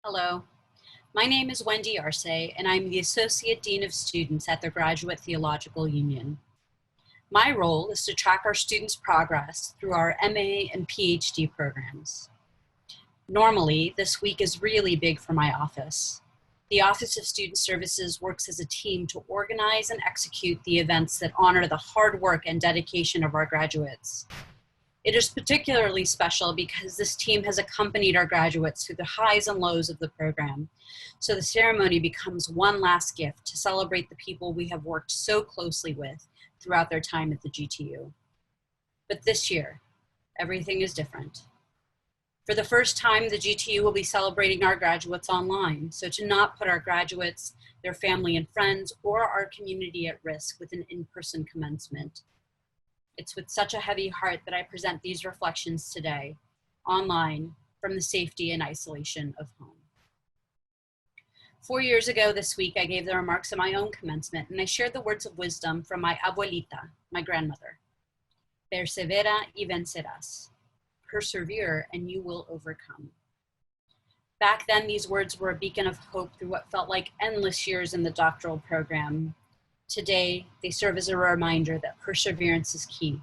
Hello, my name is Wendy Arce, and I'm the Associate Dean of Students at the Graduate Theological Union. My role is to track our students' progress through our MA and PhD programs. Normally, this week is really big for my office. The Office of Student Services works as a team to organize and execute the events that honor the hard work and dedication of our graduates. It is particularly special because this team has accompanied our graduates through the highs and lows of the program, so the ceremony becomes one last gift to celebrate the people we have worked so closely with throughout their time at the GTU. But this year, everything is different. For the first time, the GTU will be celebrating our graduates online, so to not put our graduates, their family and friends, or our community at risk with an in-person commencement. It's with such a heavy heart that I present these reflections today, online, from the safety and isolation of home. 4 years ago this week, I gave the remarks at my own commencement, and I shared the words of wisdom from my abuelita, my grandmother. Persevera y vencerás. Persevere and you will overcome. Back then, these words were a beacon of hope through what felt like endless years in the doctoral program. Today, they serve as a reminder that perseverance is key,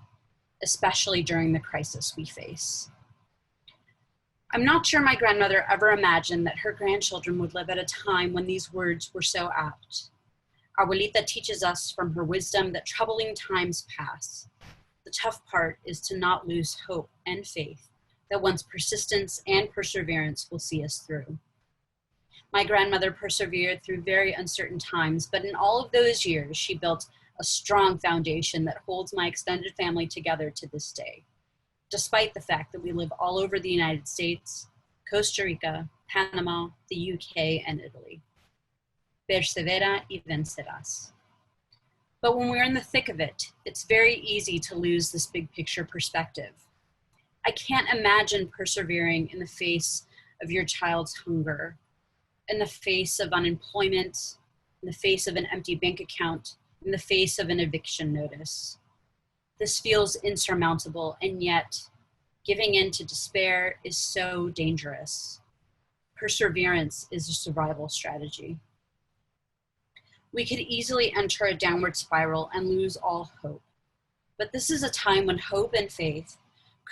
especially during the crisis we face. I'm not sure my grandmother ever imagined that her grandchildren would live at a time when these words were so apt. Abuelita teaches us from her wisdom that troubling times pass. The tough part is to not lose hope and faith that one's persistence and perseverance will see us through. My grandmother persevered through very uncertain times, but in all of those years, she built a strong foundation that holds my extended family together to this day, despite the fact that we live all over the United States, Costa Rica, Panama, the UK, and Italy. Persevera y vencerás. But when we're in the thick of it, it's very easy to lose this big picture perspective. I can't imagine persevering in the face of your child's hunger, in the face of unemployment, in the face of an empty bank account, in the face of an eviction notice. This feels insurmountable, and yet giving in to despair is so dangerous. Perseverance is a survival strategy. We could easily enter a downward spiral and lose all hope. But this is a time when hope and faith,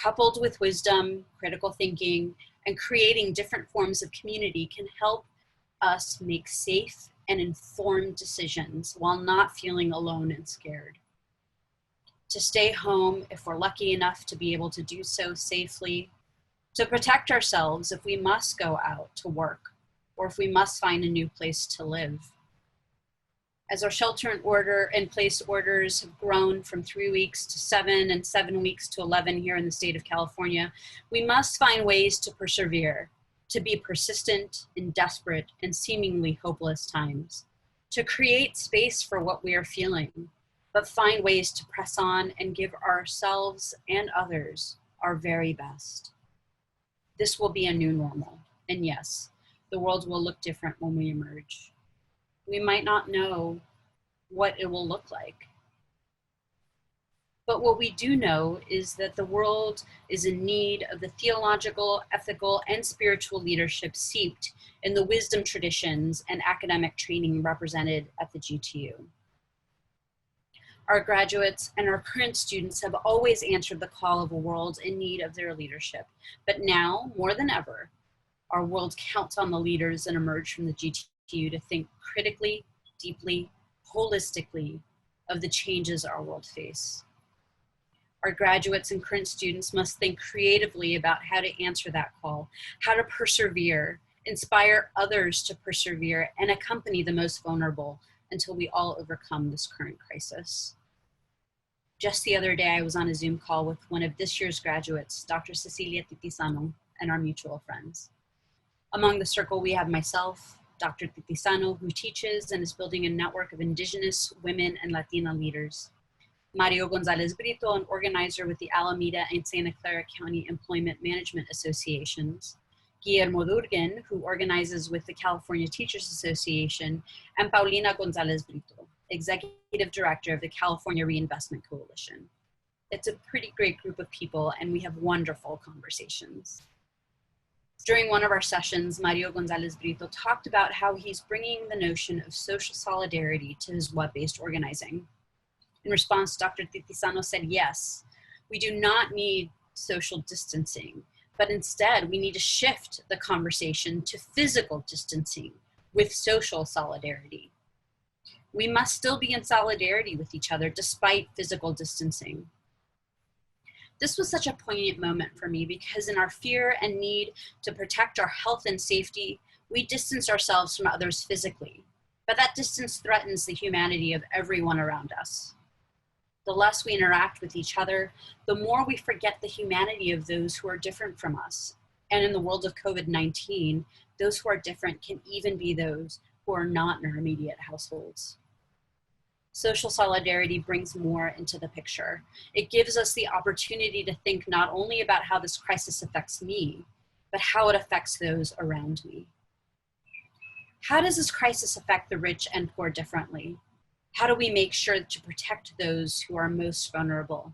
coupled with wisdom, critical thinking, and creating different forms of community can help us make safe and informed decisions while not feeling alone and scared. To stay home if we're lucky enough to be able to do so safely, to protect ourselves if we must go out to work or if we must find a new place to live. As our shelter-in-place orders have grown from 3 weeks to 7 and 7 weeks to 11 here in the state of California, we must find ways to persevere, to be persistent in desperate and seemingly hopeless times, to create space for what we are feeling, but find ways to press on and give ourselves and others our very best. This will be a new normal, and yes, the world will look different when we emerge. We might not know what it will look like. But what we do know is that the world is in need of the theological, ethical, and spiritual leadership seeped in the wisdom traditions and academic training represented at the GTU. Our graduates and our current students have always answered the call of a world in need of their leadership. But now, more than ever, our world counts on the leaders that emerge from the GTU to think critically, deeply, holistically of the changes our world face. Our graduates and current students must think creatively about how to answer that call, how to persevere, inspire others to persevere, and accompany the most vulnerable until we all overcome this current crisis. Just the other day, I was on a Zoom call with one of this year's graduates, Dr. Cecilia Titisano, and our mutual friends. Among the circle, we have myself, Dr. Titisano, who teaches and is building a network of Indigenous women and Latina leaders. Mario Gonzalez Brito, an organizer with the Alameda and Santa Clara County Employment Management Associations. Guillermo Durgen, who organizes with the California Teachers Association, and Paulina Gonzalez Brito, Executive Director of the California Reinvestment Coalition. It's a pretty great group of people, and we have wonderful conversations. During one of our sessions, Mario Gonzalez Brito talked about how he's bringing the notion of social solidarity to his web-based organizing. In response, Dr. Titisano said, yes, we do not need social distancing, but instead we need to shift the conversation to physical distancing with social solidarity. We must still be in solidarity with each other despite physical distancing. This was such a poignant moment for me because in our fear and need to protect our health and safety, we distance ourselves from others physically, but that distance threatens the humanity of everyone around us. The less we interact with each other, the more we forget the humanity of those who are different from us. And in the world of COVID-19, those who are different can even be those who are not in our immediate households. Social solidarity brings more into the picture. It gives us the opportunity to think not only about how this crisis affects me, but how it affects those around me. How does this crisis affect the rich and poor differently? How do we make sure to protect those who are most vulnerable?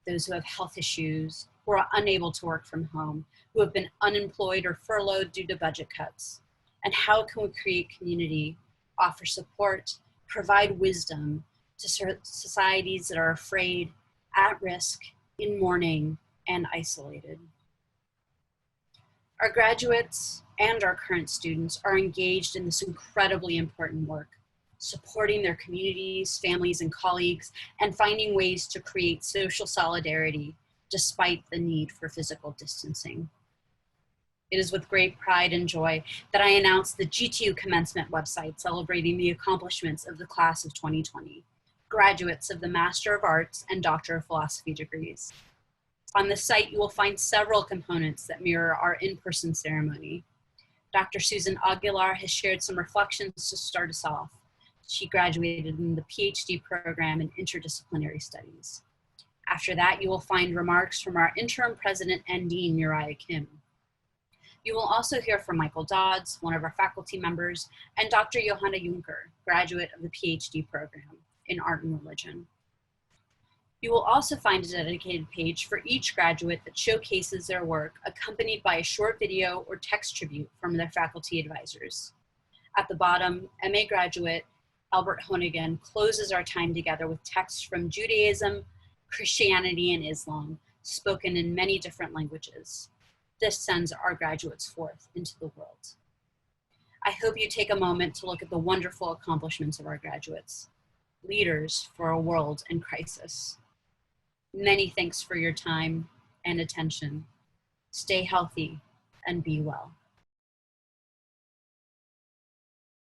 Those who have health issues, who are unable to work from home, who have been unemployed or furloughed due to budget cuts? And how can we create community, offer support, provide wisdom to societies that are afraid, at risk, in mourning, and isolated? Our graduates and our current students are engaged in this incredibly important work, supporting their communities, families, and colleagues, and finding ways to create social solidarity despite the need for physical distancing. It is with great pride and joy that I announce the GTU commencement website celebrating the accomplishments of the class of 2020, graduates of the Master of Arts and Doctor of Philosophy degrees. On the site, you will find several components that mirror our in-person ceremony. Dr. Susan Aguilar has shared some reflections to start us off. She graduated in the PhD program in interdisciplinary studies. After that, you will find remarks from our interim president and dean, Uriah Kim. You will also hear from Michael Dodds, one of our faculty members, and Dr. Johanna Juncker, graduate of the PhD program in art and religion. You will also find a dedicated page for each graduate that showcases their work, accompanied by a short video or text tribute from their faculty advisors. At the bottom, MA graduate Albert Honegan closes our time together with texts from Judaism, Christianity, and Islam, spoken in many different languages. This sends our graduates forth into the world. I hope you take a moment to look at the wonderful accomplishments of our graduates, leaders for a world in crisis. Many thanks for your time and attention. Stay healthy and be well.